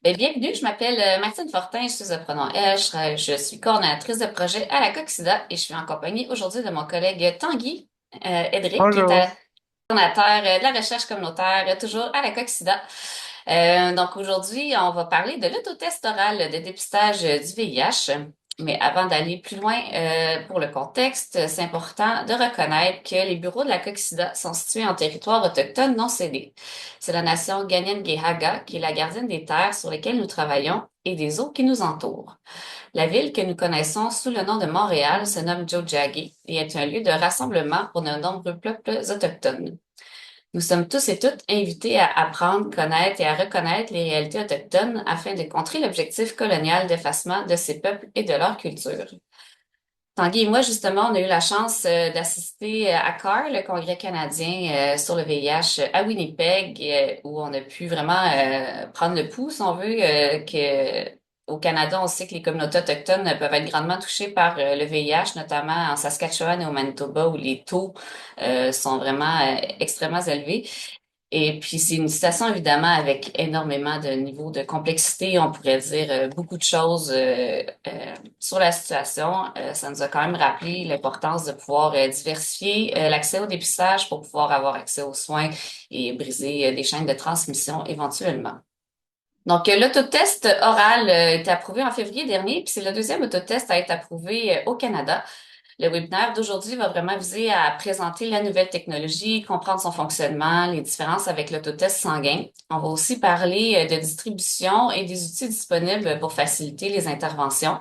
Bienvenue, je m'appelle Martine Fortin, je suis de pronom elle, je suis coordonnatrice de projet à la Coxida et je suis en compagnie aujourd'hui de mon collègue Tanguy Edric, qui est Bonjour. coordonnateur de la recherche communautaire, toujours à la Coxida. Donc aujourd'hui, on va parler de l'autotest oral de dépistage du VIH. Mais avant d'aller plus loin, pour le contexte, c'est important de reconnaître que les bureaux de la Coxida sont situés en territoire autochtone non cédé. C'est la nation Gadian-Gahaga qui est la gardienne des terres sur lesquelles nous travaillons et des eaux qui nous entourent. La ville que nous connaissons sous le nom de Montréal se nomme Tiohtià:ke et est un lieu de rassemblement pour de nombreux peuples autochtones. Nous sommes tous et toutes invités à apprendre, connaître et à reconnaître les réalités autochtones afin de contrer l'objectif colonial d'effacement de ces peuples et de leur culture. Tanguy et moi, justement, on a eu la chance d'assister à CAR, le Congrès canadien sur le VIH à Winnipeg, où on a pu vraiment prendre le pouls, si on veut, que au Canada, on sait que les communautés autochtones peuvent être grandement touchées par le VIH, notamment en Saskatchewan et au Manitoba, où les taux sont vraiment extrêmement élevés. Et puis, c'est une situation évidemment avec énormément de niveaux de complexité. On pourrait dire beaucoup de choses sur la situation. Ça nous a quand même rappelé l'importance de pouvoir diversifier l'accès au dépistage pour pouvoir avoir accès aux soins et briser des chaînes de transmission éventuellement. Donc, l'autotest oral a été approuvé en février dernier, puis c'est le deuxième autotest à être approuvé au Canada. Le webinaire d'aujourd'hui va vraiment viser à présenter la nouvelle technologie, comprendre son fonctionnement, les différences avec l'autotest sanguin. On va aussi parler de distribution et des outils disponibles pour faciliter les interventions.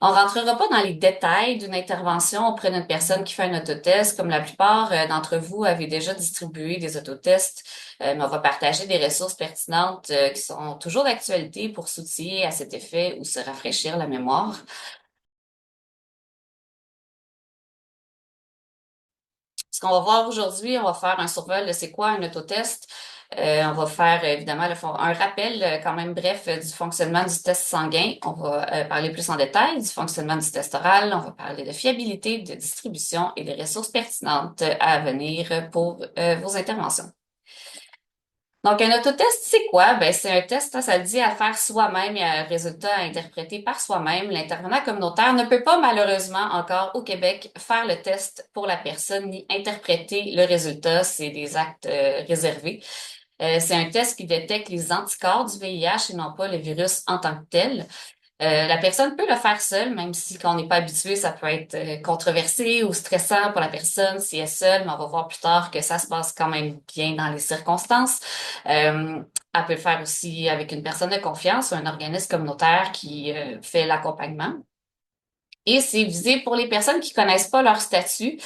On rentrera pas dans les détails d'une intervention auprès d'une personne qui fait un autotest, comme la plupart d'entre vous avez déjà distribué des autotests, mais on va partager des ressources pertinentes qui sont toujours d'actualité pour s'outiller à cet effet ou se rafraîchir la mémoire. Ce qu'on va voir aujourd'hui, on va faire un survol de c'est quoi un autotest. On va faire évidemment un rappel quand même bref du fonctionnement du test sanguin. On va parler plus en détail du fonctionnement du test oral. On va parler de fiabilité, de distribution et des ressources pertinentes à venir pour vos interventions. Donc, un autotest, c'est quoi? Ben, c'est un test, ça le dit, à faire soi-même et un résultat à interpréter par soi-même. L'intervenant communautaire ne peut pas, malheureusement, encore au Québec, faire le test pour la personne ni interpréter le résultat. C'est des actes réservés. C'est un test qui détecte les anticorps du VIH et non pas le virus en tant que tel. La personne peut le faire seule, même si quand on n'est pas habitué, ça peut être controversé ou stressant pour la personne si elle est seule, mais on va voir plus tard que ça se passe quand même bien dans les circonstances. Elle peut le faire aussi avec une personne de confiance ou un organisme communautaire qui fait l'accompagnement. Et c'est visé pour les personnes qui connaissent pas leur statut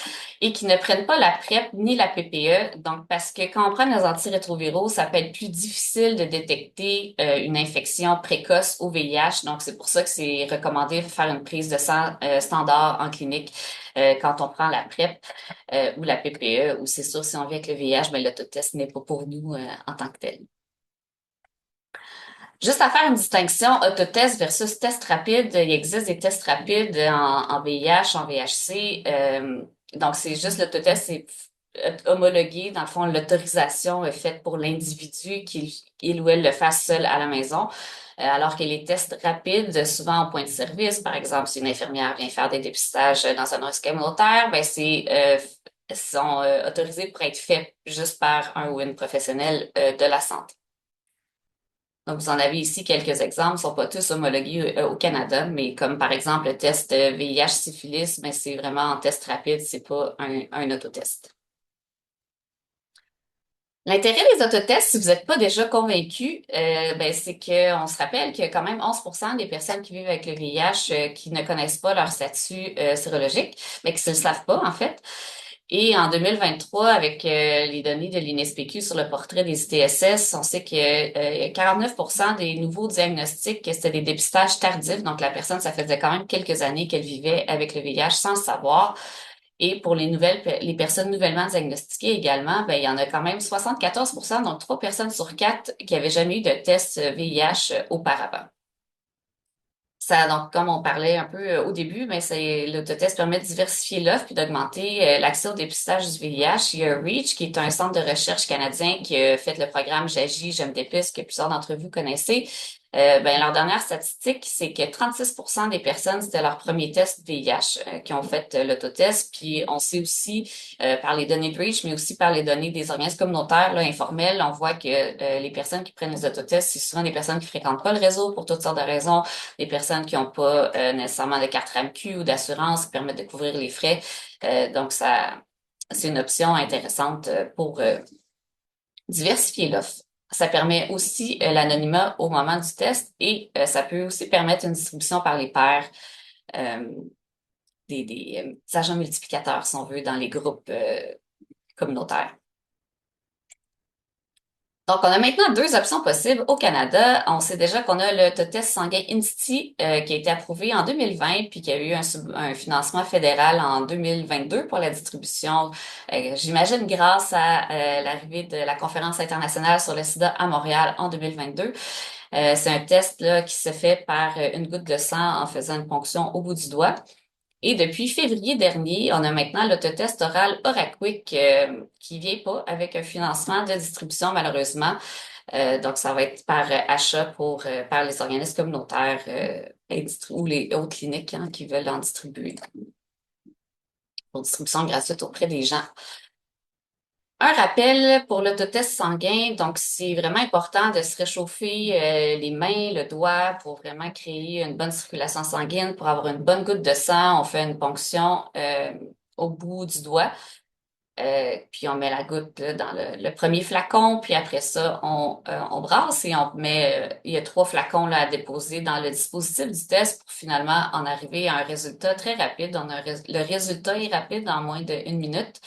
et qui ne prennent pas la PrEP ni la PPE. Donc, parce que quand on prend les antirétroviraux, ça peut être plus difficile de détecter une infection précoce au VIH. Donc, c'est pour ça que c'est recommandé de faire une prise de sang standard en clinique quand on prend la PrEP ou la PPE. Ou c'est sûr, si on vit avec le VIH, ben, l'autotest n'est pas pour nous en tant que tel. Juste à faire une distinction, autotest versus test rapide. Il existe des tests rapides en VIH, en VHC. Donc, c'est juste l'autotest, c'est homologué. Dans le fond, l'autorisation est faite pour l'individu qu'il ou elle le fasse seul à la maison. Alors que les tests rapides, souvent en point de service, par exemple, si une infirmière vient faire des dépistages dans un risque communautaire, ben sont autorisés pour être faits juste par un ou une professionnelle de la santé. Donc, vous en avez ici quelques exemples. Ils ne sont pas tous homologués au Canada, mais comme par exemple le test VIH syphilis, mais c'est vraiment un test rapide, c'est pas un autotest. L'intérêt des autotests, si vous n'êtes pas déjà convaincu, ben, c'est qu'on se rappelle qu'il y a quand même 11% des personnes qui vivent avec le VIH qui ne connaissent pas leur statut sérologique, mais qui ne le savent pas en fait. Et en 2023, avec les données de l'INSPQ sur le portrait des ITSS, on sait que 49% des nouveaux diagnostics, que c'était des dépistages tardifs. Donc, la personne, ça faisait quand même quelques années qu'elle vivait avec le VIH sans le savoir. Et pour les personnes nouvellement diagnostiquées également, ben, il y en a quand même 74%, donc 3 personnes sur 4 qui avaient jamais eu de test VIH auparavant. Ça, donc, comme on parlait un peu au début, mais l'autotest permet de diversifier l'offre puis d'augmenter l'accès au dépistage du VIH. Il y a REACH, qui est un centre de recherche canadien qui a fait le programme J'agis, je me dépiste, que plusieurs d'entre vous connaissez. Leur dernière statistique, c'est que 36% des personnes, c'était leur premier test VIH qui ont fait l'autotest. Puis on sait aussi, par les données de REACH, mais aussi par les données des organismes communautaires là, informels, on voit que les personnes qui prennent les autotests, c'est souvent des personnes qui fréquentent pas le réseau pour toutes sortes de raisons, des personnes qui n'ont pas nécessairement de carte RAMQ ou d'assurance qui permettent de couvrir les frais. Donc, c'est une option intéressante pour diversifier l'offre. Ça permet aussi l'anonymat au moment du test et ça peut aussi permettre une distribution par les pairs euh, des agents multiplicateurs, si on veut, dans les groupes communautaires. Donc, on a maintenant deux options possibles au Canada. On sait déjà qu'on a le test sanguin INSTI qui a été approuvé en 2020 puis qui a eu un financement fédéral en 2022 pour la distribution, j'imagine grâce à l'arrivée de la conférence internationale sur le sida à Montréal en 2022. C'est un test là, qui se fait par une goutte de sang en faisant une ponction au bout du doigt. Et depuis février dernier, on a maintenant l'autotest oral Oraquick qui vient pas avec un financement de distribution malheureusement. Donc, ça va être par achat par les organismes communautaires ou les autres cliniques qui veulent en distribuer pour distribution gratuite auprès des gens. Un rappel pour l'autotest sanguin, donc c'est vraiment important de se réchauffer les mains, le doigt pour vraiment créer une bonne circulation sanguine, pour avoir une bonne goutte de sang. On fait une ponction au bout du doigt, puis on met la goutte là, dans le premier flacon, puis après ça, on brasse et on met, il y a 3 flacons là, à déposer dans le dispositif du test pour finalement en arriver à un résultat très rapide. Le résultat est rapide en moins d'une minute.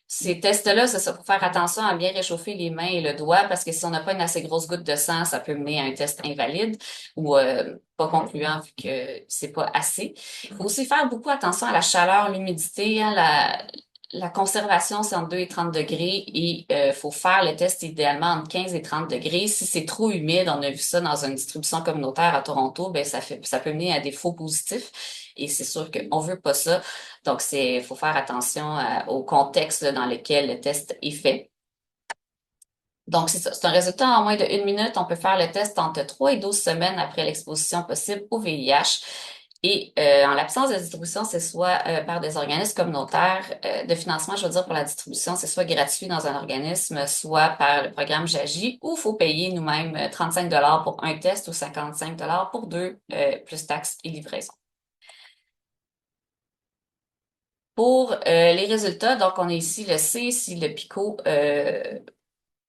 Ces tests-là, c'est ça, faut faire attention à bien réchauffer les mains et le doigt parce que si on n'a pas une assez grosse goutte de sang, ça peut mener à un test invalide ou pas concluant vu que c'est pas assez. Il faut aussi faire beaucoup attention à la chaleur, l'humidité, la conservation, c'est entre 2 et 30 degrés et faut faire le test idéalement entre 15 et 30 degrés. Si c'est trop humide, on a vu ça dans une distribution communautaire à Toronto, ben ça peut mener à des faux positifs et c'est sûr qu'on veut pas ça. Donc faut faire attention au contexte là, dans lequel le test est fait. Donc, c'est ça. C'est un résultat en moins d'une minute. On peut faire le test entre 3 et 12 semaines après l'exposition possible au VIH. Et en l'absence de distribution, c'est soit par des organismes communautaires de financement, je veux dire, pour la distribution, c'est soit gratuit dans un organisme, soit par le programme JAGI, ou il faut payer nous-mêmes 35 pour un test ou 55 pour deux, plus taxes et livraison. Pour les résultats, donc on a ici le C, si le PICO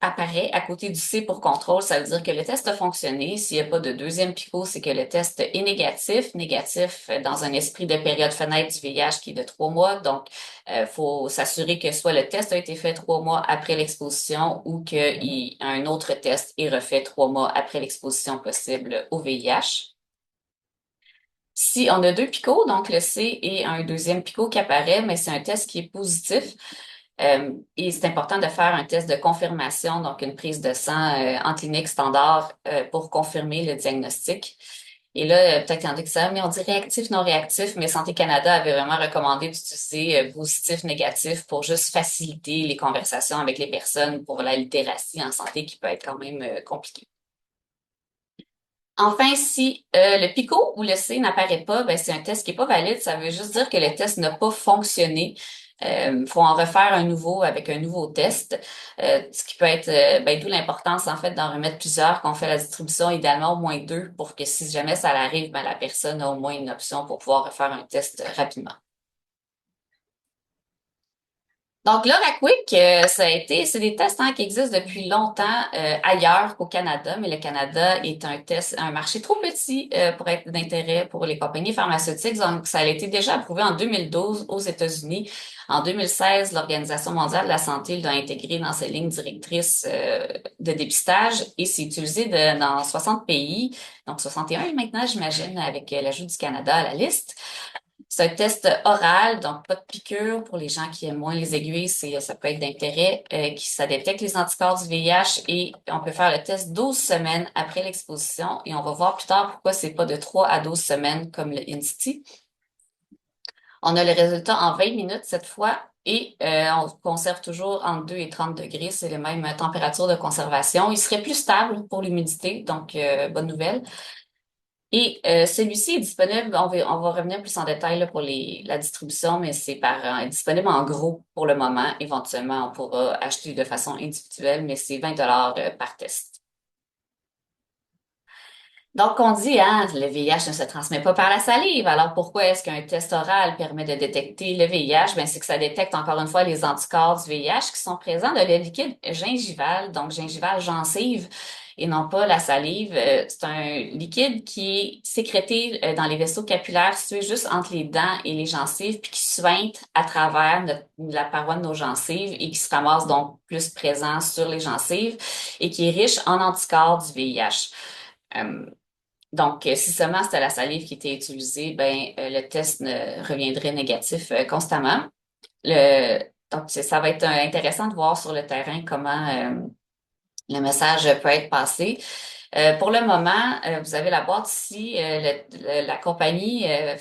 apparaît à côté du C pour contrôle, ça veut dire que le test a fonctionné. S'il n'y a pas de deuxième picot, c'est que le test est négatif. Négatif dans un esprit de période fenêtre du VIH qui est de 3 mois. Donc, faut s'assurer que soit le test a été fait 3 mois après l'exposition ou qu'un autre test est refait 3 mois après l'exposition possible au VIH. Si on a deux picots, donc le C et un deuxième picot qui apparaît, mais c'est un test qui est positif. Et c'est important de faire un test de confirmation, donc une prise de sang en clinique standard pour confirmer le diagnostic. Et là, peut-être qu'il y en a qui savent, mais on dit réactif, non réactif, mais Santé Canada avait vraiment recommandé d'utiliser positif, négatif pour juste faciliter les conversations avec les personnes pour la littératie en santé qui peut être quand même compliquée. Enfin, si le PICO ou le C n'apparaît pas, ben, c'est un test qui n'est pas valide. Ça veut juste dire que le test n'a pas fonctionné. Il faut en refaire un nouveau avec un nouveau test, ce qui peut être, ben, d'où l'importance en fait d'en remettre plusieurs, qu'on fait la distribution, idéalement au moins deux, pour que si jamais ça arrive, ben, la personne a au moins une option pour pouvoir refaire un test rapidement. Donc, l'Oraquick, c'est des tests qui existent depuis longtemps ailleurs qu'au Canada, mais le Canada est un marché trop petit pour être d'intérêt pour les compagnies pharmaceutiques. Donc, ça a été déjà approuvé en 2012 aux États-Unis. En 2016, l'Organisation mondiale de la santé l'a intégré dans ses lignes directrices de dépistage et c'est utilisé dans 60 pays, donc 61 maintenant, j'imagine, avec l'ajout du Canada à la liste. C'est un test oral, donc pas de piqûre pour les gens qui aiment moins les aiguilles, ça peut être d'intérêt, ça détecte les anticorps du VIH et on peut faire le test 12 semaines après l'exposition et on va voir plus tard pourquoi c'est pas de 3 à 12 semaines comme le INSTI. On a le résultat en 20 minutes cette fois et on conserve toujours entre 2 et 30 degrés. C'est les mêmes températures de conservation. Il serait plus stable pour l'humidité, donc bonne nouvelle. Et celui-ci est disponible, on va revenir plus en détail là, pour la distribution, mais c'est disponible en gros pour le moment. Éventuellement, on pourra acheter de façon individuelle, mais c'est 20 par test. Donc, on dit, hein, le VIH ne se transmet pas par la salive. Alors, pourquoi est-ce qu'un test oral permet de détecter le VIH? Ben, c'est que ça détecte encore une fois les anticorps du VIH qui sont présents dans le liquide gingival, donc gingival gencive, et non pas la salive. C'est un liquide qui est sécrété dans les vaisseaux capillaires situés juste entre les dents et les gencives, puis qui suinte à travers la paroi de nos gencives et qui se ramasse donc plus présent sur les gencives et qui est riche en anticorps du VIH. Donc, si seulement c'était la salive qui était utilisée, ben, le test ne reviendrait négatif constamment. Le, donc, ça va être intéressant de voir sur le terrain comment le message peut être passé. Pour le moment, vous avez la boîte ici. La compagnie a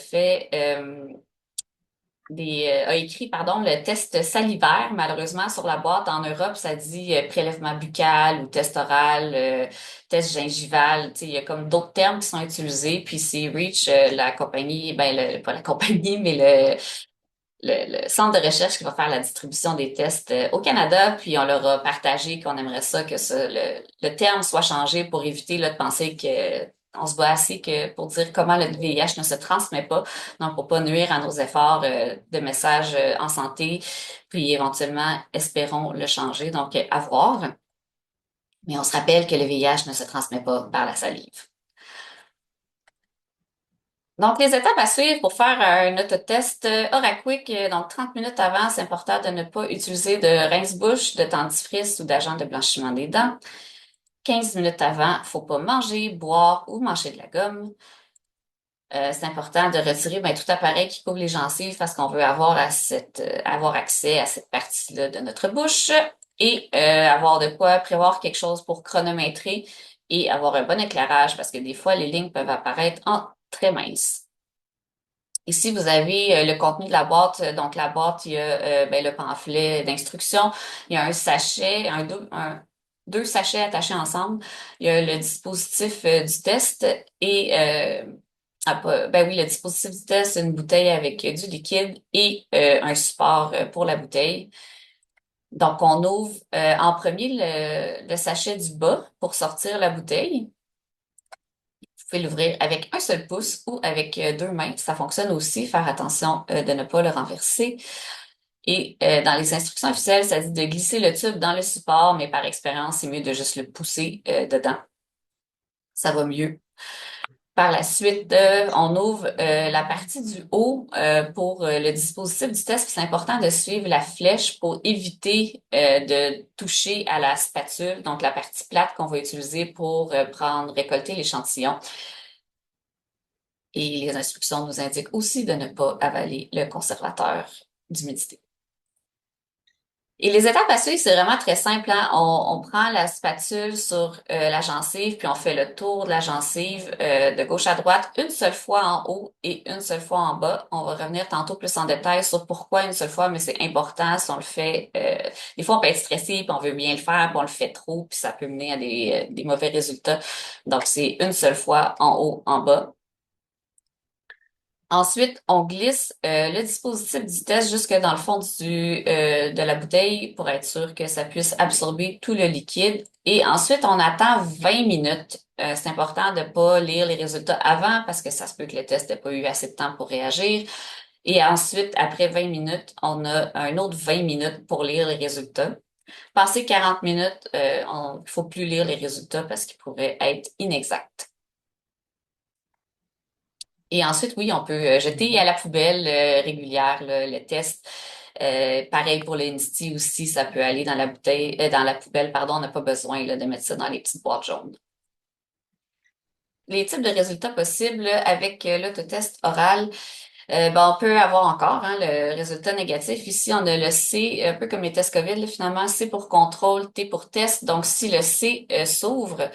écrit, pardon, le test salivaire. Malheureusement, sur la boîte en Europe, ça dit prélèvement buccal ou test oral, test gingival. Tu sais, il y a comme d'autres termes qui sont utilisés. Puis c'est Reach, la compagnie, ben pas la compagnie, mais le centre de recherche qui va faire la distribution des tests au Canada. Puis on leur a partagé qu'on aimerait ça que le terme soit changé pour éviter là, de penser que on se bat assez que pour dire comment le VIH ne se transmet pas, donc pour pas nuire à nos efforts de message en santé, puis éventuellement espérons le changer, donc à voir. Mais on se rappelle que le VIH ne se transmet pas par la salive. Donc, les étapes à suivre pour faire un autotest OraQuick, donc 30 minutes avant, c'est important de ne pas utiliser de rince-bouche, de dentifrice ou d'agent de blanchiment des dents. 15 minutes avant, faut pas manger, boire ou manger de la gomme. C'est important de retirer tout appareil qui couvre les gencives parce qu'on veut avoir accès à cette partie-là de notre bouche et avoir de quoi prévoir quelque chose pour chronométrer et avoir un bon éclairage parce que des fois, les lignes peuvent apparaître en très minces. Ici, vous avez le contenu de la boîte. Donc, la boîte, il y a le pamphlet d'instruction. Il y a un sachet, deux sachets attachés ensemble. Il y a le dispositif du test et ben oui, le dispositif du test, c'est une bouteille avec du liquide et un support pour la bouteille. Donc, on ouvre en premier le sachet du bas pour sortir la bouteille. Vous pouvez l'ouvrir avec un seul pouce ou avec deux mains. Ça fonctionne aussi. Faire attention de ne pas le renverser. Et dans les instructions officielles, ça dit de glisser le tube dans le support, mais par expérience, c'est mieux de juste le pousser dedans. Ça va mieux. Par la suite, on ouvre la partie du haut pour le dispositif du test. C'est important de suivre la flèche pour éviter de toucher à la spatule, donc la partie plate qu'on va utiliser pour récolter l'échantillon. Et les instructions nous indiquent aussi de ne pas avaler le conservateur d'humidité. Et les étapes à suivre, c'est vraiment très simple, hein. On prend la spatule sur la gencive, puis on fait le tour de la gencive de gauche à droite, une seule fois en haut et une seule fois en bas. On va revenir tantôt plus en détail sur pourquoi une seule fois, mais c'est important si on le fait. Des fois, on peut être stressé, puis on veut bien le faire, puis on le fait trop, puis ça peut mener à des mauvais résultats. Donc, c'est une seule fois en haut, en bas. Ensuite, on glisse le dispositif du test jusque dans le fond de la bouteille pour être sûr que ça puisse absorber tout le liquide. Et ensuite, on attend 20 minutes. C'est important de ne pas lire les résultats avant parce que ça se peut que le test n'ait pas eu assez de temps pour réagir. Et ensuite, après 20 minutes, on a un autre 20 minutes pour lire les résultats. Passé 40 minutes, il ne faut plus lire les résultats parce qu'ils pourraient être inexacts. Et ensuite, oui, on peut jeter à la poubelle régulière là, le test. Pareil pour les NSTI aussi, ça peut aller dans la bouteille, dans la poubelle, pardon, on n'a pas besoin là, de mettre ça dans les petites boîtes jaunes. Les types de résultats possibles là, avec l'autotest oral, on peut avoir encore hein, le résultat négatif. Ici, on a le C, un peu comme les tests COVID, là, finalement, C pour contrôle, T pour test. Donc, si le C s'ouvre,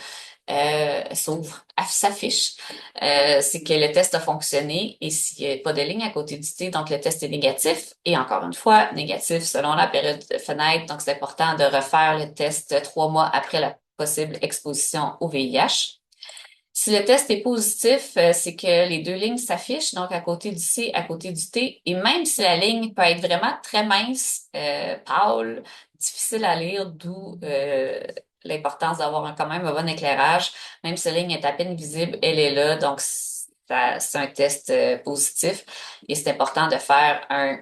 s'ouvre, s'affiche, c'est que le test a fonctionné et s'il n'y a pas de ligne à côté du T, donc le test est négatif. Et encore une fois, négatif selon la période de fenêtre. Donc, c'est important de refaire le test 3 mois après la possible exposition au VIH. Si le test est positif, c'est que les deux lignes s'affichent, donc à côté du C, à côté du T, et même si la ligne peut être vraiment très mince, pâle, difficile à lire, d'où l'importance d'avoir quand même un bon éclairage, même si la ligne est à peine visible, elle est là, donc c'est un test positif, et c'est important de faire un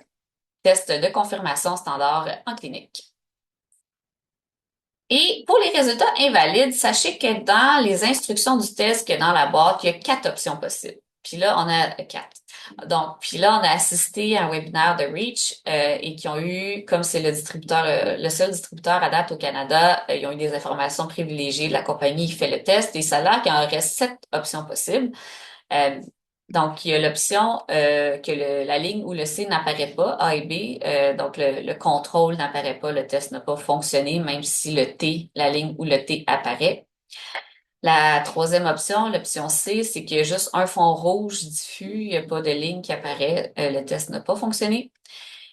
test de confirmation standard en clinique. Et pour les résultats invalides, sachez que dans les instructions du test, que dans la boîte, il y a 4 options possibles. Puis là, on a quatre. Donc, puis là, on a assisté à un webinaire de Reach et qui ont eu, comme c'est le distributeur, le seul distributeur à date au Canada, ils ont eu des informations privilégiées de la compagnie qui fait le test et ça a l'air qu'il en reste 7 options possibles. Euh, donc, il y a l'option que la ligne ou le C n'apparaît pas, A et B. Donc, le contrôle n'apparaît pas, le test n'a pas fonctionné, même si le T, la ligne ou le T apparaît. La troisième option, l'option C, c'est qu'il y a juste un fond rouge diffus, il n'y a pas de ligne qui apparaît, le test n'a pas fonctionné.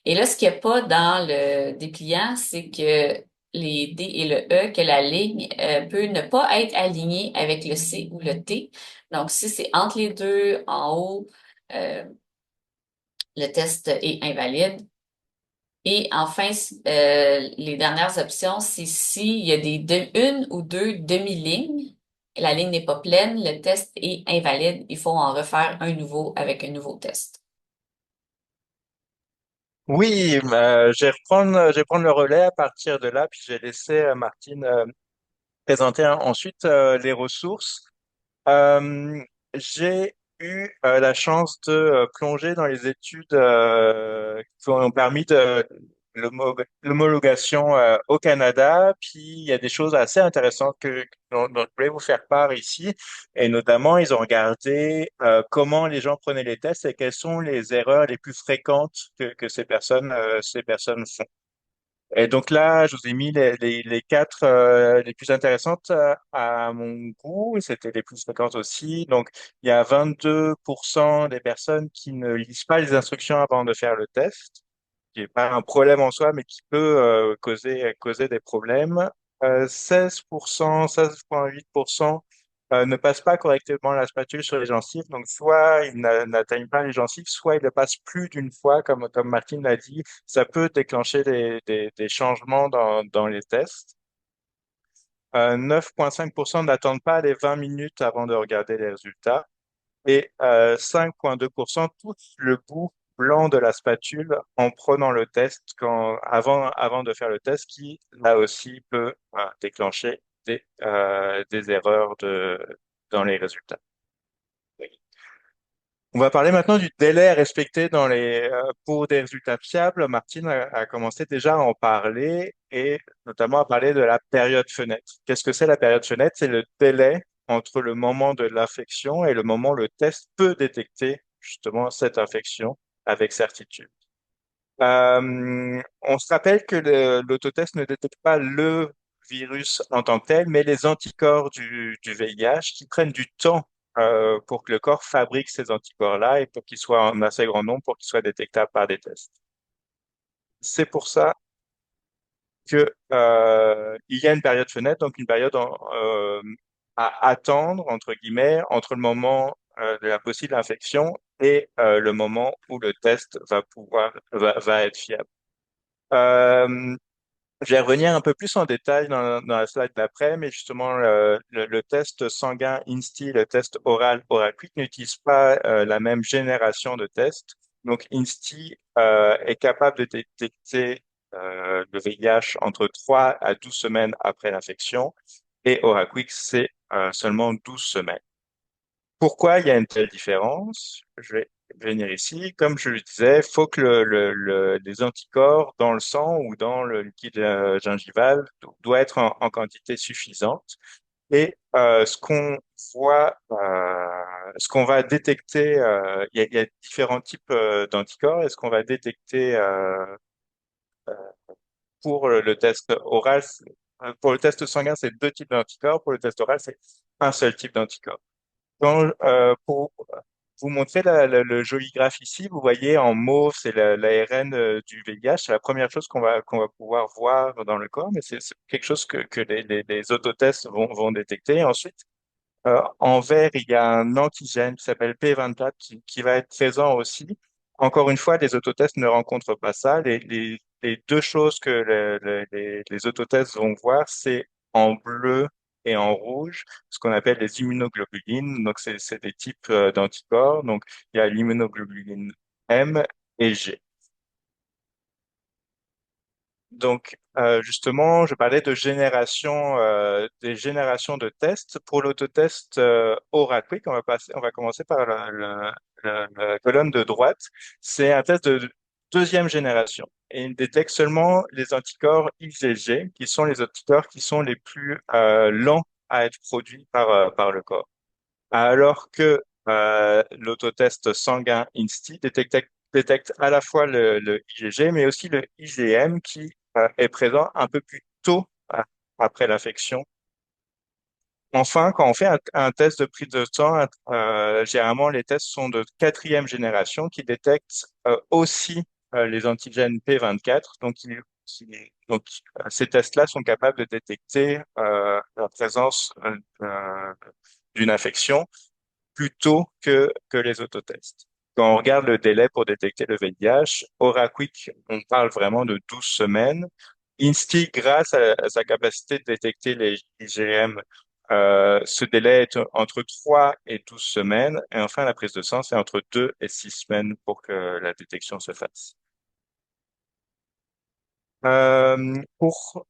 Et là, ce qu'il n'y a pas dans le dépliant, c'est que les D et le E, que la ligne peut ne pas être alignée avec le C ou le T. Donc, si c'est entre les deux, en haut, euh, le test est invalide. Et enfin, les dernières options, c'est s'il y a une ou deux demi-lignes, la ligne n'est pas pleine, le test est invalide, il faut en refaire un nouveau avec un nouveau test. Oui, je vais prendre le relais à partir de là, puis je vais laisser Martine présenter ensuite les ressources. Euh, j'ai eu la chance de plonger dans les études qui ont permis de l'homologation au Canada. Puis il y a des choses assez intéressantes dont je voulais vous faire part ici. Et notamment, ils ont regardé comment les gens prenaient les tests et quelles sont les erreurs les plus fréquentes que ces personnes font. Et donc là, je vous ai mis les quatre les plus intéressantes à mon goût. C'était les plus fréquentes aussi. Donc, il y a 22% des personnes qui ne lisent pas les instructions avant de faire le test, qui n'est pas un problème en soi, mais qui peut causer des problèmes. 16,8% ne passent pas correctement la spatule sur les gencives. Donc, soit ils n'atteignent pas les gencives, soit ils le passent plus d'une fois, comme Martine l'a dit. Ça peut déclencher des changements dans les tests. 9,5% n'attendent pas les 20 minutes avant de regarder les résultats. Et 5,2% touchent le bout blanc de la spatule en prenant le test avant de faire le test, qui là aussi peut déclencher des erreurs dans les résultats. On va parler maintenant du délai à respecter pour des résultats fiables. Martine a commencé déjà à en parler et notamment à parler de la période fenêtre. Qu'est-ce que c'est la période fenêtre? C'est le délai entre le moment de l'infection et le moment où le test peut détecter justement cette infection avec certitude. On se rappelle que l'autotest ne détecte pas le virus en tant que tel, mais les anticorps du VIH qui prennent du temps pour que le corps fabrique ces anticorps-là et pour qu'ils soient en assez grand nombre pour qu'ils soient détectables par des tests. C'est pour ça que il y a une période fenêtre, donc une période à attendre entre guillemets entre le moment de la possible infection et le moment où le test va être fiable. Euh, je vais revenir un peu plus en détail dans la slide d'après, mais justement, le test sanguin INSTI, le test oral OraQuick n'utilise pas la même génération de tests. Donc, INSTI est capable de détecter le VIH entre 3 à 12 semaines après l'infection et OraQuick, c'est seulement 12 semaines. Pourquoi il y a une telle différence? Je vais venir ici. Comme je le disais, il faut que les anticorps dans le sang ou dans le liquide gingival doit être en quantité suffisante. Et ce qu'on va détecter, il y a différents types d'anticorps. Et ce qu'on va détecter pour le test oral, Pour le test sanguin, c'est deux types d'anticorps. Pour le test oral, c'est un seul type d'anticorps. Pour vous montrer le joli graphe ici, vous voyez en mauve, c'est l'ARN du VIH. C'est la première chose qu'on va pouvoir voir dans le corps, mais c'est quelque chose que les autotests vont détecter. Ensuite, en vert, il y a un antigène qui s'appelle P24 qui va être présent aussi. Encore une fois, les autotests ne rencontrent pas ça. Les deux choses que les autotests vont voir, c'est en bleu et en rouge, ce qu'on appelle les immunoglobulines. Donc, c'est des types d'anticorps. Donc, il y a l'immunoglobuline M et G. Donc, justement, je parlais de génération, des générations de tests. Pour l'autotest OraQuick, on va commencer par la colonne de droite. C'est un test de deuxième génération et il détecte seulement les anticorps IgG, qui sont les anticorps qui sont les plus lents à être produits par le corps. Alors que l'autotest sanguin INSTI détecte à la fois le IgG, mais aussi le IgM qui est présent un peu plus tôt après l'infection. Enfin, quand on fait un test de prise de sang, généralement les tests sont de quatrième génération qui détectent aussi les antigènes P24. Donc, ces tests-là sont capables de détecter la présence d'une infection plus tôt que les autotests. Quand on regarde le délai pour détecter le VIH, OraQuick, on parle vraiment de 12 semaines. Insti, grâce à sa capacité de détecter les IgM, ce délai est entre 3 et 12 semaines. Et enfin, la prise de sang, c'est entre 2 et 6 semaines pour que la détection se fasse. Pour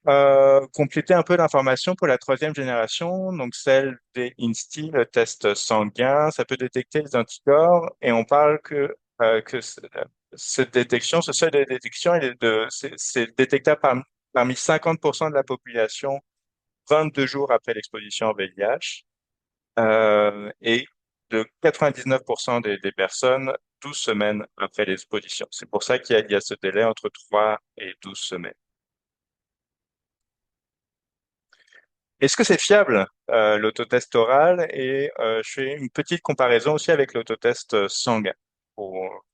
compléter un peu l'information pour la troisième génération, donc celle des INSTI, le test sanguin, ça peut détecter les anticorps et on parle que cette détection, ce seuil de détection, c'est détectable parmi 50% de la population 22 jours après l'exposition au VIH et de 99% des personnes 12 semaines après l'exposition. C'est pour ça qu'il y a ce délai entre 3 et 12 semaines. Est-ce que c'est fiable, l'autotest oral? Et je fais une petite comparaison aussi avec l'autotest sanguin. Pour,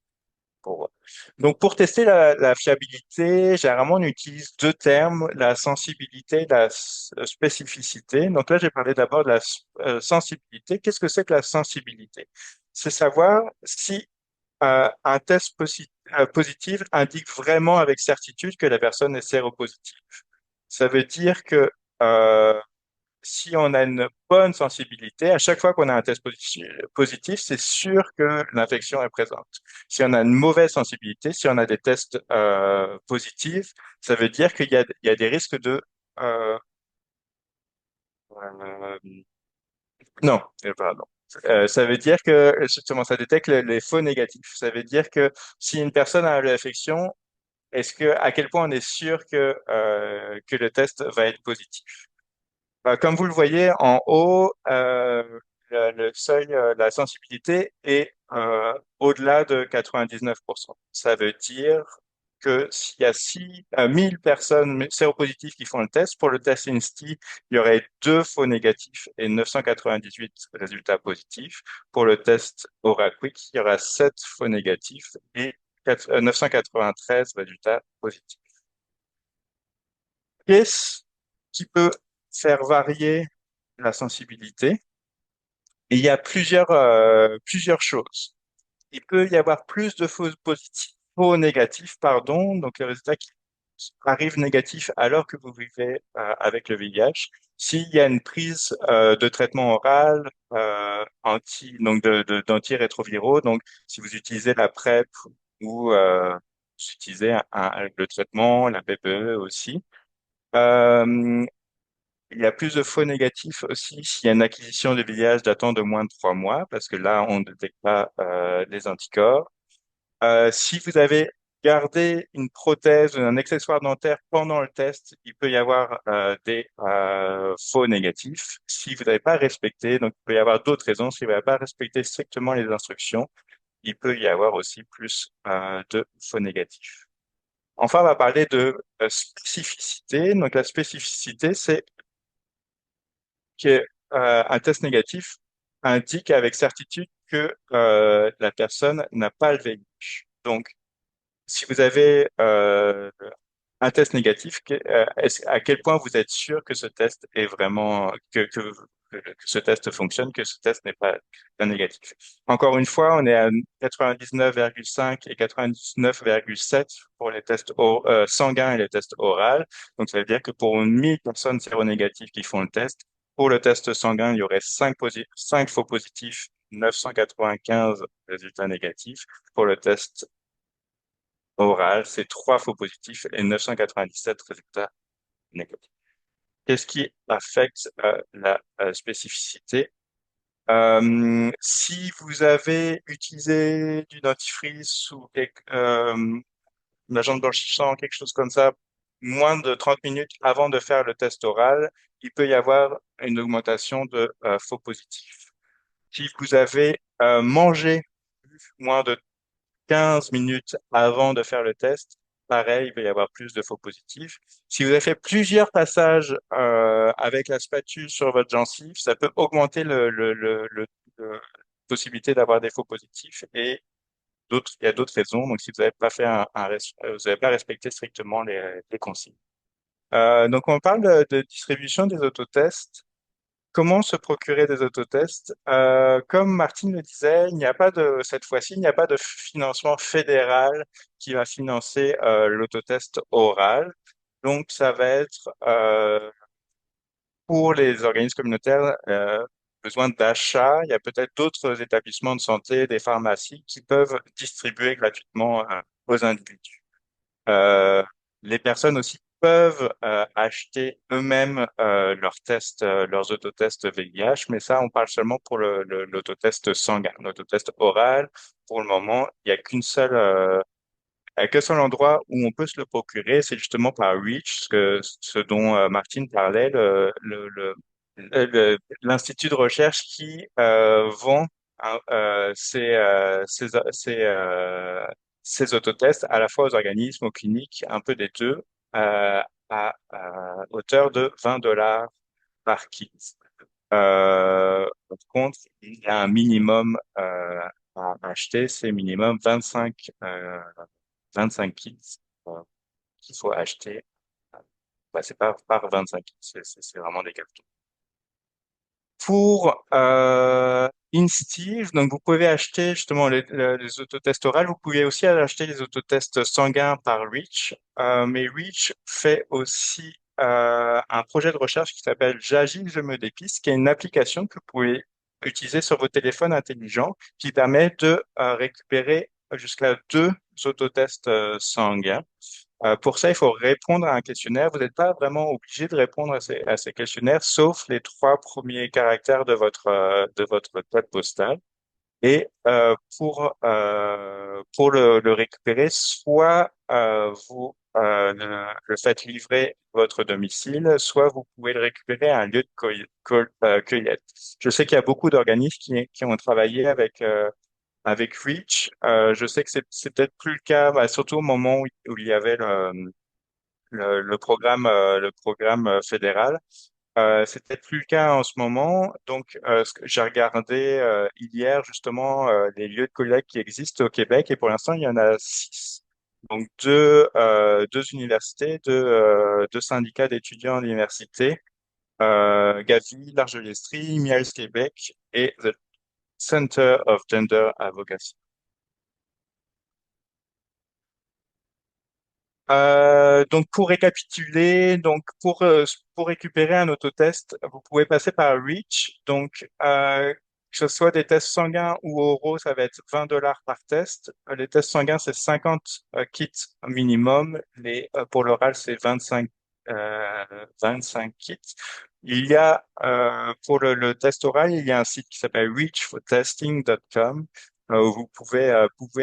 pour... Donc, pour tester la fiabilité, généralement, on utilise deux termes, la sensibilité et la spécificité. Donc là, j'ai parlé d'abord de la sensibilité. Qu'est-ce que c'est que la sensibilité? C'est savoir si un test positif indique vraiment avec certitude que la personne est séropositive. Ça veut dire que si on a une bonne sensibilité, à chaque fois qu'on a un test positif, c'est sûr que l'infection est présente. Si on a une mauvaise sensibilité, si on a des tests positifs, ça veut dire qu'il y a des risques de... euh, euh, non, pardon. Ça veut dire que justement, ça détecte les faux négatifs. Ça veut dire que si une personne a l'infection, à quel point on est sûr que le test va être positif? Comme vous le voyez en haut, le seuil, la sensibilité est au-delà de 99%. Ça veut dire que s'il y a 1000 personnes séropositives qui font le test, pour le test INSTI, il y aurait deux faux négatifs et 998 résultats positifs. Pour le test OraQuick, il y aura 7 faux négatifs et 993 résultats positifs. Qu'est-ce qui peut faire varier la sensibilité? Et il y a plusieurs choses. Il peut y avoir plus de faux positifs, faux négatifs, pardon, donc le résultat qui arrive négatif alors que vous vivez avec le VIH. S'il y a une prise de traitement oral d'antirétroviraux, donc si vous utilisez la PrEP ou vous utilisez le traitement, la PPE aussi, euh, il y a plus de faux négatifs aussi s'il y a une acquisition de VIH datant de moins de 3 mois, parce que là, on ne détecte pas les anticorps. Si vous avez gardé une prothèse ou un accessoire dentaire pendant le test, il peut y avoir des faux négatifs. Si vous n'avez pas respecté, donc il peut y avoir d'autres raisons, si vous n'avez pas respecté strictement les instructions, il peut y avoir aussi plus de faux négatifs. Enfin, on va parler de spécificité. Donc, la spécificité, c'est que un test négatif indique avec certitude que la personne n'a pas le VIH. Donc, si vous avez un test négatif, à quel point vous êtes sûr que ce test est vraiment, que ce test fonctionne, que ce test n'est pas négatif. Encore une fois, on est à 99,5 et 99,7 pour les tests sanguins et les tests oraux. Donc, ça veut dire que pour 1000 personnes séronégatives qui font le test, pour le test sanguin, il y aurait 5 faux positifs, 995 résultats négatifs. Pour le test oral, c'est 3 faux positifs et 997 résultats négatifs. Qu'est-ce qui affecte la spécificité? Si vous avez utilisé du dentifrice ou un agent blanchissant, quelque chose comme ça, moins de 30 minutes avant de faire le test oral, il peut y avoir une augmentation de faux positifs. Si vous avez mangé moins de 15 minutes avant de faire le test, pareil, il va y avoir plus de faux positifs. Si vous avez fait plusieurs passages avec la spatule sur votre gencive, ça peut augmenter le possibilité d'avoir des faux positifs et il y a d'autres raisons. Donc, si vous n'avez pas fait vous n'avez pas respecté strictement les consignes. Donc, on parle de distribution des autotests. Comment se procurer des autotests? Comme Martine le disait, il n'y a pas cette fois-ci, il n'y a pas de financement fédéral qui va financer l'autotest oral. Donc, ça va être pour les organismes communautaires besoin d'achat. Il y a peut-être d'autres établissements de santé, des pharmacies qui peuvent distribuer gratuitement aux individus. Euh, les personnes aussi peuvent acheter eux-mêmes leurs tests, leurs autotests VIH, mais ça, on parle seulement pour l'autotest sanguin. L'autotest oral, pour le moment, il n'y a qu'un seul endroit où on peut se le procurer, c'est justement par Reach, ce dont Martine parlait, l'institut de recherche qui vend hein, ces autotests à la fois aux organismes, aux cliniques, un peu des deux, à hauteur de 20 dollars par kit. Par contre, il y a un minimum à acheter, c'est minimum 25 kits qu'il faut acheter. Bah, c'est pas par 25 kits, c'est vraiment des cartons. Pour InSteve, donc vous pouvez acheter justement les autotests orales, vous pouvez aussi acheter les autotests sanguins par Reach, mais Reach fait aussi un projet de recherche qui s'appelle J'agis, je me dépiste, qui est une application que vous pouvez utiliser sur vos téléphones intelligents qui permet de récupérer jusqu'à 2 autotests sanguins. Pour ça, il faut répondre à un questionnaire. Vous n'êtes pas vraiment obligé de répondre à ces questionnaires, sauf les 3 premiers caractères de votre code postal. Et pour le récupérer, soit vous le faites livrer votre domicile, soit vous pouvez le récupérer à un lieu de cueillette. Je sais qu'il y a beaucoup d'organismes qui ont travaillé avec Reach. Je sais que c'est peut-être plus le cas, bah, surtout au moment où il y avait le programme fédéral. C'est peut-être plus le cas en ce moment. Donc, j'ai regardé hier justement les lieux de collecte qui existent au Québec et pour l'instant, il y en a 6. Donc, deux universités, deux syndicats d'étudiants à l'université, Gavi, l'Argelestrie, Miels Québec et The Center of Gender Advocacy. Donc pour récapituler, donc pour récupérer un autotest, vous pouvez passer par Reach. Donc que ce soit des tests sanguins ou oraux, ça va être 20 dollars par test. Les tests sanguins, c'est 50 kits minimum. Pour l'oral, c'est 25 kits. Il y a pour le test oral, il y a un site qui s'appelle reachfortesting.com où vous pouvez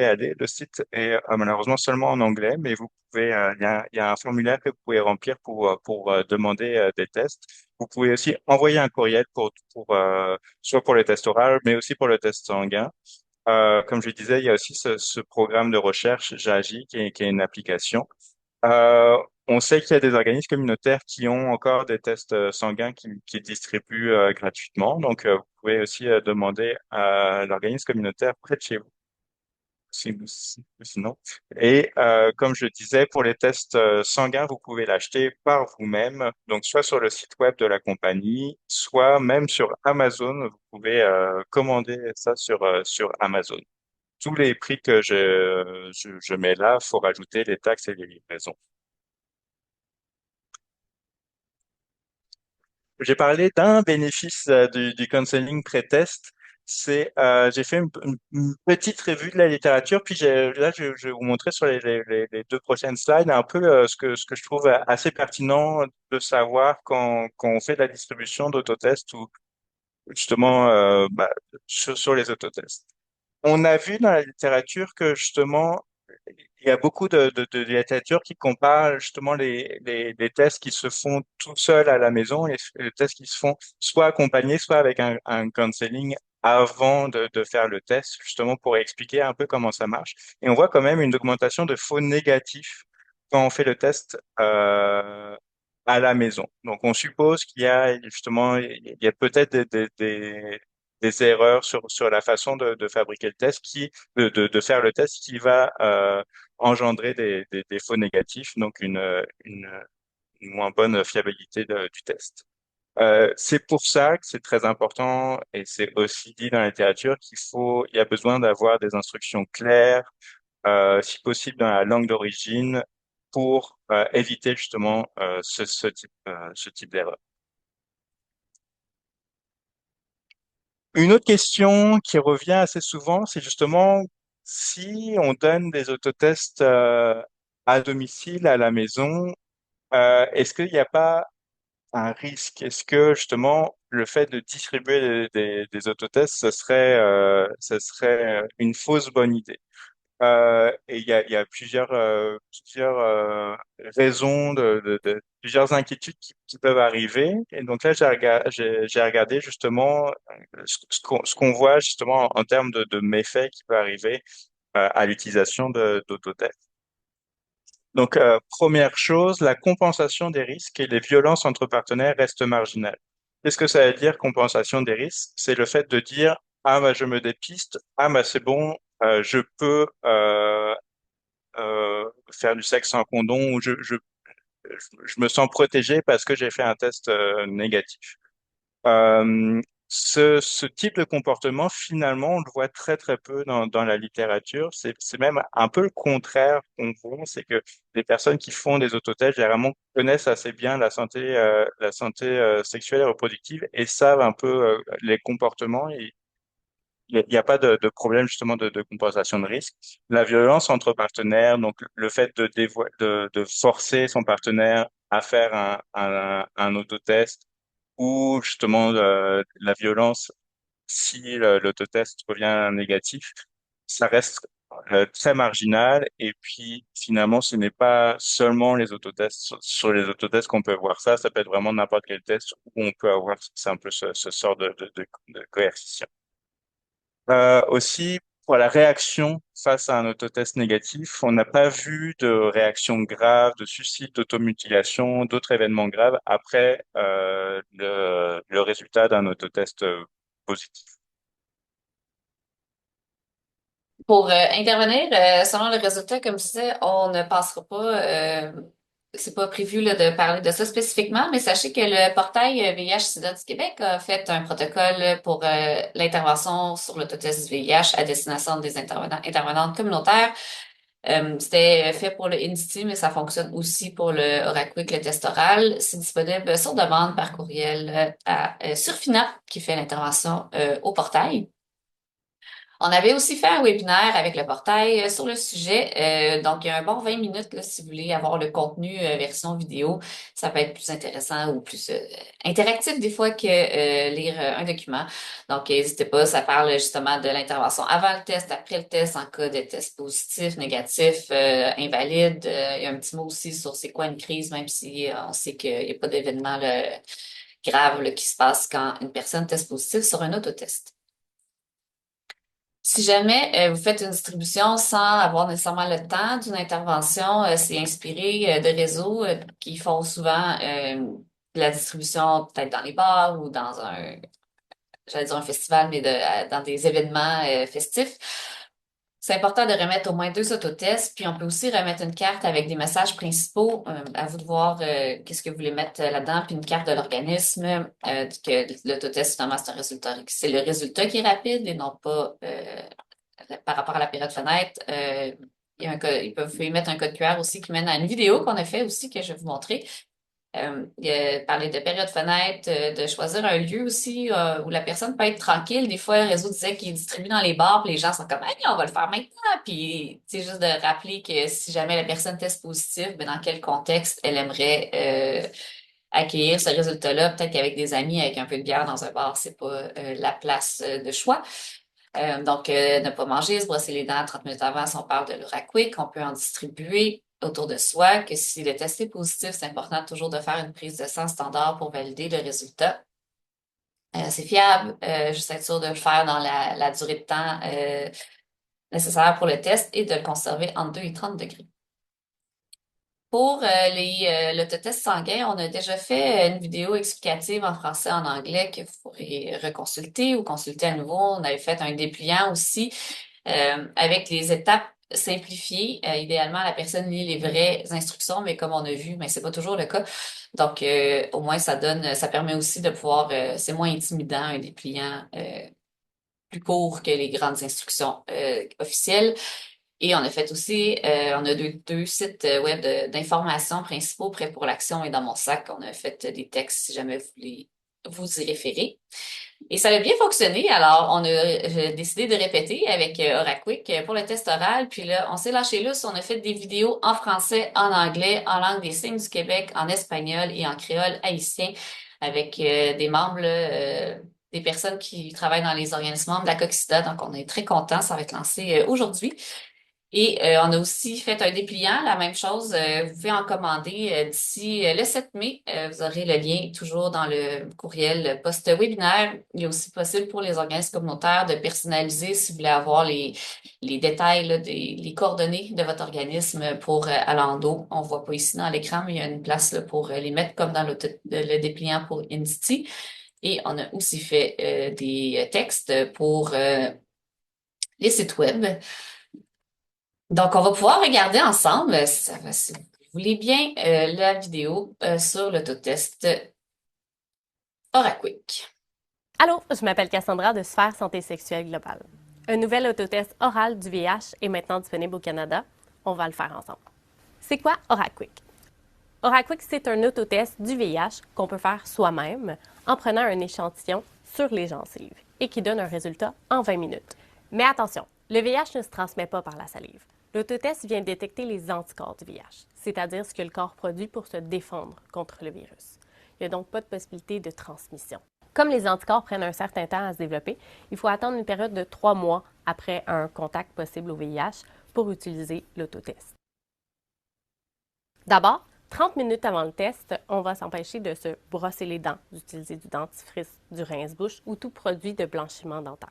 aller. Le site est malheureusement seulement en anglais, mais vous pouvez, il y a un formulaire que vous pouvez remplir pour demander des tests. Vous pouvez aussi envoyer un courriel soit pour les tests oraux, mais aussi pour le test sanguin. Comme je disais, il y a aussi ce programme de recherche JAGI qui est une application. Euh, on sait qu'il y a des organismes communautaires qui ont encore des tests sanguins qui distribuent gratuitement. Donc, vous pouvez aussi demander à l'organisme communautaire près de chez vous, sinon. Et comme je disais, pour les tests sanguins, vous pouvez l'acheter par vous-même, donc soit sur le site web de la compagnie, soit même sur Amazon. Vous pouvez commander ça sur Amazon. Tous les prix que je mets là, faut rajouter les taxes et les livraisons. J'ai parlé d'un bénéfice du counseling pré-test. J'ai fait une petite revue de la littérature, puis je vais vous montrer sur les deux prochaines slides un peu ce que je trouve assez pertinent de savoir quand on fait de la distribution d'autotests ou justement sur les autotests. On a vu dans la littérature que justement, il y a beaucoup de littérature qui compare justement les tests qui se font tout seuls à la maison et les tests qui se font soit accompagnés, soit avec un counseling avant de faire le test, justement pour expliquer un peu comment ça marche. Et on voit quand même une augmentation de faux négatifs quand on fait le test à la maison. Donc on suppose qu'il y a justement, il y a peut-être des erreurs sur la façon de fabriquer le test de faire le test qui va engendrer des faux négatifs, donc une moins bonne fiabilité du test. C'est pour ça que c'est très important et c'est aussi dit dans la littérature il y a besoin d'avoir des instructions claires, si possible dans la langue d'origine, pour éviter justement ce type d'erreur. Une autre question qui revient assez souvent, c'est justement si on donne des autotests à domicile, à la maison, est-ce qu'il n'y a pas un risque? Est-ce que justement le fait de distribuer des autotests, ce serait une fausse bonne idée? Et il y a plusieurs raisons plusieurs inquiétudes qui peuvent arriver. Et donc là, j'ai regardé justement ce qu'on voit justement en termes de méfaits qui peut arriver à l'utilisation d'autotests. Donc, première chose, la compensation des risques et les violences entre partenaires restent marginales. Qu'est-ce que ça veut dire, compensation des risques? C'est le fait de dire, ah, bah, je me dépiste, ah, bah, c'est bon, je peux faire du sexe sans condom ou je me sens protégé parce que j'ai fait un test négatif. Euh, ce type de comportement, finalement, on le voit très très peu dans la littérature. C'est même un peu le contraire qu'on voit, c'est que les personnes qui font des autotests, généralement, connaissent assez bien la santé sexuelle et reproductive et savent un peu les comportements. Il y a pas de problème justement de compensation de risque. La violence entre partenaires, donc le fait de forcer son partenaire à faire un autotest ou justement la violence si l'autotest revient négatif, ça reste très marginal. Et puis finalement, ce n'est pas seulement les autotests. Sur les autotests qu'on peut voir ça, ça peut être vraiment n'importe quel test où on peut avoir c'est un peu ce sort de coercition. Aussi, pour la réaction face à un autotest négatif, on n'a pas vu de réaction grave, de suicide, d'automutilation, d'autres événements graves après le résultat d'un autotest positif. Pour intervenir, selon le résultat, comme je disais, on ne passera pas, c'est pas prévu là, de parler de ça spécifiquement, mais sachez que le portail VIH-Sida du Québec a fait un protocole pour l'intervention sur l'autotest du VIH à destination des intervenantes communautaires. C'était fait pour le INSTI, mais ça fonctionne aussi pour le OraQuick, le test oral. C'est disponible sur demande par courriel à Surfina, qui fait l'intervention au portail. On avait aussi fait un webinaire avec le portail sur le sujet. Donc, il y a un bon 20 minutes là, si vous voulez avoir le contenu version vidéo. Ça peut être plus intéressant ou plus interactif des fois que lire un document. Donc, n'hésitez pas, ça parle justement de l'intervention avant le test, après le test, en cas de test positif, négatif, invalide. Il y a un petit mot aussi sur c'est quoi une crise, même si on sait qu'il n'y a pas d'événement là, grave là, qui se passe quand une personne teste positif sur un autotest. Si jamais vous faites une distribution sans avoir nécessairement le temps d'une intervention, c'est inspiré de réseaux qui font souvent de la distribution peut-être dans les bars ou dans j'allais dire un festival, mais dans des événements festifs. C'est important de remettre au moins 2 autotests, puis on peut aussi remettre une carte avec des messages principaux. À vous de voir qu'est-ce que vous voulez mettre là-dedans, puis une carte de l'organisme, que l'autotest, finalement, c'est le résultat qui est rapide et non pas par rapport à la période fenêtre. Il y a ils peuvent y mettre un code QR aussi qui mène à une vidéo qu'on a fait aussi, que je vais vous montrer. Il a parlé de période fenêtre, de choisir un lieu aussi où la personne peut être tranquille. Des fois, le réseau disait qu'il distribue dans les bars, puis les gens sont comme, hey, on va le faire maintenant. Puis, c'est juste de rappeler que si jamais la personne teste positif, ben, dans quel contexte elle aimerait accueillir ce résultat-là. Peut-être qu'avec des amis, avec un peu de bière dans un bar, c'est pas la place de choix. Donc, ne pas manger, se brosser les dents 30 minutes avant si on parle de l'Uraquick, on peut en distribuer autour de soi, que si le test est positif, c'est important toujours de faire une prise de sang standard pour valider le résultat. C'est fiable, juste être sûr de le faire dans la durée de temps nécessaire pour le test et de le conserver entre 2 et 30 degrés. Pour l'autotest sanguin, on a déjà fait une vidéo explicative en français et en anglais que vous pourrez reconsulter ou consulter à nouveau. On avait fait un dépliant aussi avec les étapes simplifiées. Idéalement, la personne lit les vraies instructions, mais comme on a vu, mais c'est pas toujours le cas. Donc, au moins, ça permet aussi de pouvoir, c'est moins intimidant un dépliant plus court que les grandes instructions officielles. Et on a fait aussi, on a deux sites web d'information principaux, Prêt pour l'action et dans mon sac. On a fait des textes si jamais vous voulez vous y référer. Et ça a bien fonctionné. Alors, on a décidé de répéter avec Oraquick pour le test oral. Puis là, on s'est lâché lousse. On a fait des vidéos en français, en anglais, en langue des signes du Québec, en espagnol et en créole haïtien avec des membres, là, des personnes qui travaillent dans les organismes membres de la Coxida. Donc, on est très contents. Ça va être lancé aujourd'hui. Et on a aussi fait un dépliant, la même chose. Vous pouvez en commander d'ici le 7 mai. Vous aurez le lien toujours dans le courriel post-webinaire. Il est aussi possible pour les organismes communautaires de personnaliser si vous voulez avoir les détails, là, les coordonnées de votre organisme pour Alando. On ne voit pas ici dans l'écran, mais il y a une place là, pour les mettre comme dans le dépliant pour Indity. Et on a aussi fait des textes pour les sites web. Donc, on va pouvoir regarder ensemble, si vous voulez bien, la vidéo sur l'autotest Oraquick. Allô, je m'appelle Cassandra de Sphère Santé Sexuelle Globale. Un nouvel autotest oral du VIH est maintenant disponible au Canada. On va le faire ensemble. C'est quoi Oraquick? Oraquick, c'est un autotest du VIH qu'on peut faire soi-même en prenant un échantillon sur les gencives et qui donne un résultat en 20 minutes. Mais attention, le VIH ne se transmet pas par la salive. L'autotest vient détecter les anticorps du VIH, c'est-à-dire ce que le corps produit pour se défendre contre le virus. Il n'y a donc pas de possibilité de transmission. Comme les anticorps prennent un certain temps à se développer, il faut attendre une période de 3 mois après un contact possible au VIH pour utiliser l'autotest. D'abord, 30 minutes avant le test, on va s'empêcher de se brosser les dents, d'utiliser du dentifrice, du rince-bouche ou tout produit de blanchiment dentaire.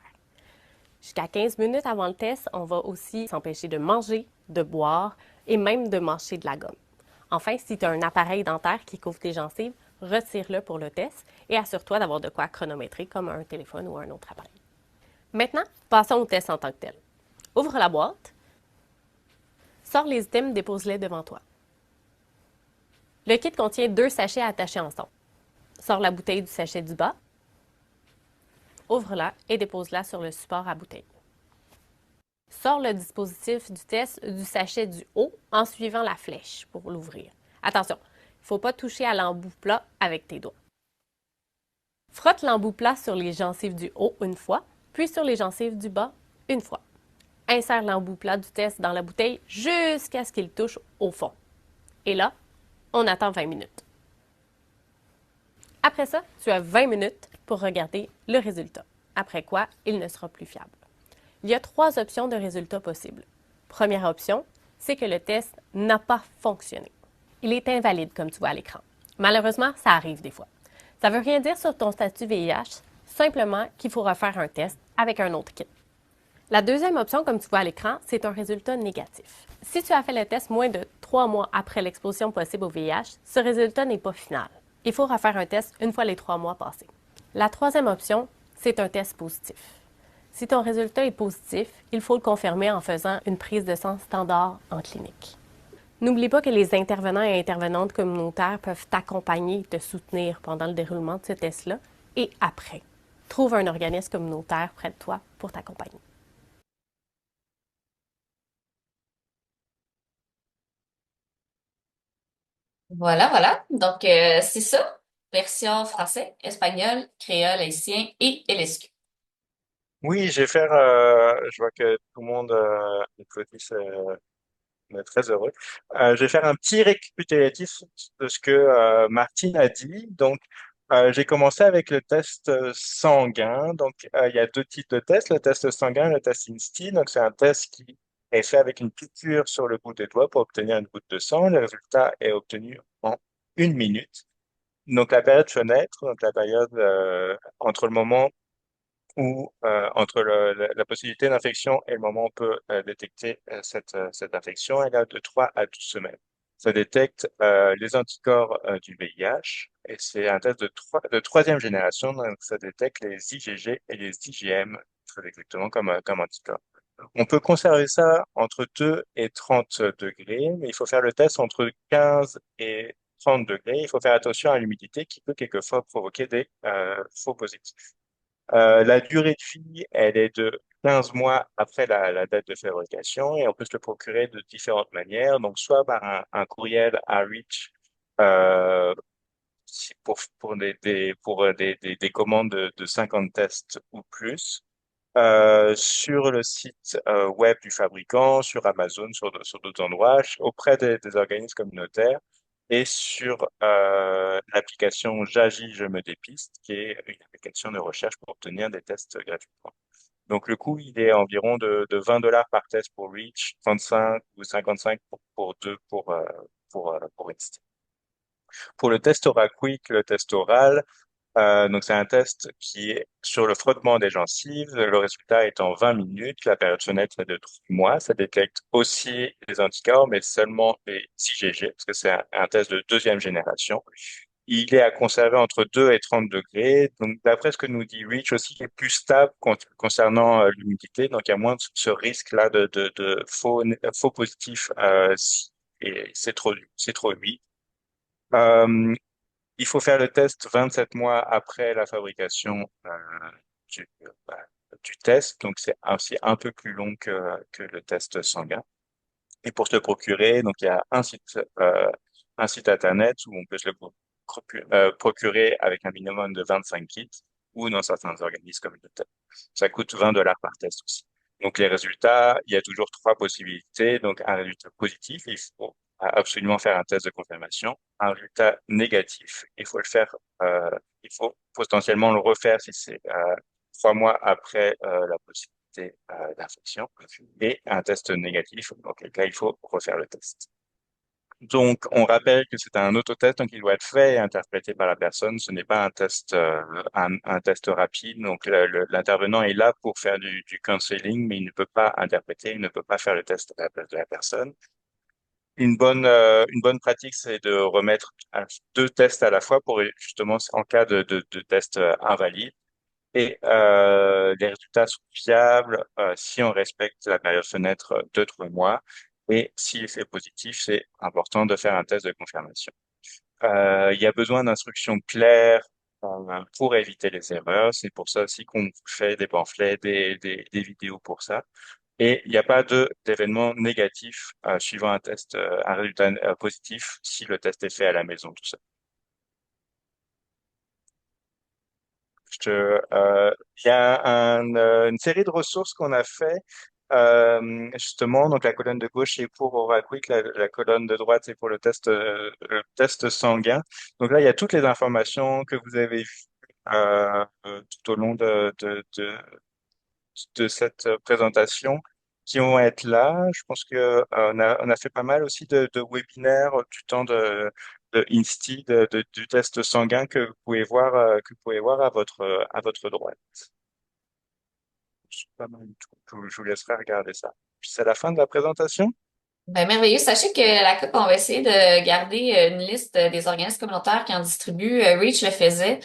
Jusqu'à 15 minutes avant le test, on va aussi s'empêcher de manger, de boire et même de mâcher de la gomme. Enfin, si tu as un appareil dentaire qui couvre tes gencives, retire-le pour le test et assure-toi d'avoir de quoi chronométrer comme un téléphone ou un autre appareil. Maintenant, passons au test en tant que tel. Ouvre la boîte, sors les items, dépose-les devant toi. Le kit contient 2 sachets attachés ensemble. Sors la bouteille du sachet du bas, ouvre-la et dépose-la sur le support à bouteille. Sors le dispositif du test du sachet du haut en suivant la flèche pour l'ouvrir. Attention, il ne faut pas toucher à l'embout plat avec tes doigts. Frotte l'embout plat sur les gencives du haut une fois, puis sur les gencives du bas une fois. Insère l'embout plat du test dans la bouteille jusqu'à ce qu'il touche au fond. Et là, on attend 20 minutes. Après ça, tu as 20 minutes pour regarder le résultat, après quoi il ne sera plus fiable. Il y a 3 options de résultats possibles. Première option, c'est que le test n'a pas fonctionné. Il est invalide, comme tu vois à l'écran. Malheureusement, ça arrive des fois. Ça ne veut rien dire sur ton statut VIH, simplement qu'il faut refaire un test avec un autre kit. La deuxième option, comme tu vois à l'écran, c'est un résultat négatif. Si tu as fait le test moins de 3 mois après l'exposition possible au VIH, ce résultat n'est pas final. Il faut refaire un test une fois les 3 mois passés. La troisième option, c'est un test positif. Si ton résultat est positif, il faut le confirmer en faisant une prise de sang standard en clinique. N'oublie pas que les intervenants et intervenantes communautaires peuvent t'accompagner et te soutenir pendant le déroulement de ce test-là et après. Trouve un organisme communautaire près de toi pour t'accompagner. Voilà, voilà. Donc, c'est ça. Version français, espagnol, créole, haïtien et LSQ. Oui, je vois que tout le monde applaudit, on est très heureux. Je vais faire un petit récapitulatif de ce que Martine a dit. Donc, j'ai commencé avec le test sanguin. Donc, il y a deux types de tests, le test sanguin et le test INSTI. Donc, c'est un test qui est fait avec une piqûre sur le bout des doigts pour obtenir une goutte de sang. Le résultat est obtenu en 1 minute. Donc, la période fenêtre, donc la période entre le moment où entre la possibilité d'infection et le moment où on peut détecter cette infection, elle est de 3 à 12 semaines. Ça détecte les anticorps du VIH et c'est un test de troisième génération, donc ça détecte les IgG et les IgM très exactement comme anticorps. On peut conserver ça entre 2 et 30 degrés, mais il faut faire le test entre 15 et 30 degrés. Il faut faire attention à l'humidité qui peut quelquefois provoquer des faux positifs. La durée de vie, elle est de 15 mois après la date de fabrication et on peut se le procurer de différentes manières. Donc, soit par un courriel à Reach euh, pour des commandes de 50 tests ou plus, sur le site web du fabricant, sur Amazon, sur d'autres endroits, auprès des organismes communautaires et sur l'application J'agis, je me dépiste, qui est une application de recherche pour obtenir des tests gratuitement. Donc le coût, il est environ de $20 par test pour Reach, 35 ou 55 pour deux pour Insta. Pour le test OraQuick, le test oral, donc, c'est un test qui est sur le frottement des gencives. Le résultat est en 20 minutes. La période fenêtre est de 3 mois. Ça détecte aussi les anticorps, mais seulement les IgG, parce que c'est un test de deuxième génération. Il est à conserver entre 2 et 30 degrés. Donc, d'après ce que nous dit Reach aussi, il est plus stable concernant l'humidité. Donc, il y a moins de ce risque-là de faux positifs si et c'est trop humide. Euh, il faut faire le test 27 mois après la fabrication du, bah, du test, donc c'est aussi un peu plus long que le test sanguin. Et pour se le procurer, donc il y a un site internet où on peut se le procurer avec un minimum de 25 kits ou dans certains organismes communautaires. Ça coûte $20 par test aussi. Donc les résultats, il y a toujours trois possibilités. Donc un résultat positif, il faut absolument faire un test de confirmation. Un résultat négatif, il faut potentiellement le refaire si c'est 3 mois après la possibilité d'infection. Et un test négatif, auquel cas il faut refaire le test. Donc, on rappelle que c'est un autotest, donc il doit être fait et interprété par la personne. Ce n'est pas un test, un test rapide. Donc, l'intervenant est là pour faire du counseling, mais il ne peut pas interpréter, il ne peut pas faire le test à la place de la personne. Une bonne pratique, c'est de remettre deux tests à la fois pour justement en cas de test invalide. Et les résultats sont fiables si on respecte la période fenêtre de 3 mois. Et si c'est positif, c'est important de faire un test de confirmation. Il y a besoin d'instructions claires pour éviter les erreurs. C'est pour ça aussi qu'on fait des pamphlets, des vidéos pour ça. Et il n'y a pas d'événement négatif suivant un résultat positif si le test est fait à la maison, tout ça. Il y a une série de ressources qu'on a fait. Justement, donc la colonne de gauche est pour OraQuick, la colonne de droite est pour le test sanguin. Donc là, il y a toutes les informations que vous avez vues tout au long de cette présentation qui vont être là. Je pense que on a fait pas mal aussi de webinaires du temps de INSTI, du test sanguin que vous pouvez voir à votre droite. C'est pas mal du tout. Je vous laisserai regarder ça. Puis c'est la fin de la présentation? Ben, merveilleux. Sachez que la COP, on va essayer de garder une liste des organismes communautaires qui en distribuent. Reach le faisait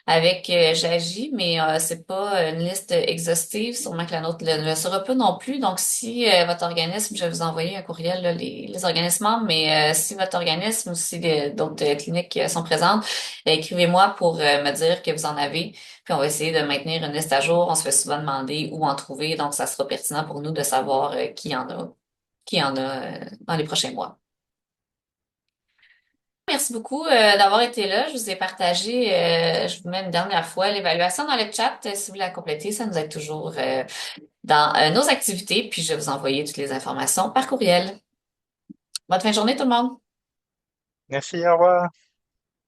avec J'agis, mais c'est pas une liste exhaustive. Sûrement que la nôtre ne le sera pas non plus. Donc, si votre organisme, je vais vous envoyer un courriel, là, les organismes membres, mais si votre organisme ou si d'autres cliniques sont présentes, écrivez-moi pour me dire que vous en avez. Puis on va essayer de maintenir une liste à jour. On se fait souvent demander où en trouver, donc ça sera pertinent pour nous de savoir qui en a dans les prochains mois. Merci beaucoup d'avoir été là. Je vous ai partagé, je vous mets une dernière fois l'évaluation dans le chat. Si vous la complétez, ça nous aide toujours dans nos activités. Puis je vais vous envoyer toutes les informations par courriel. Bonne fin de journée tout le monde. Merci, au revoir.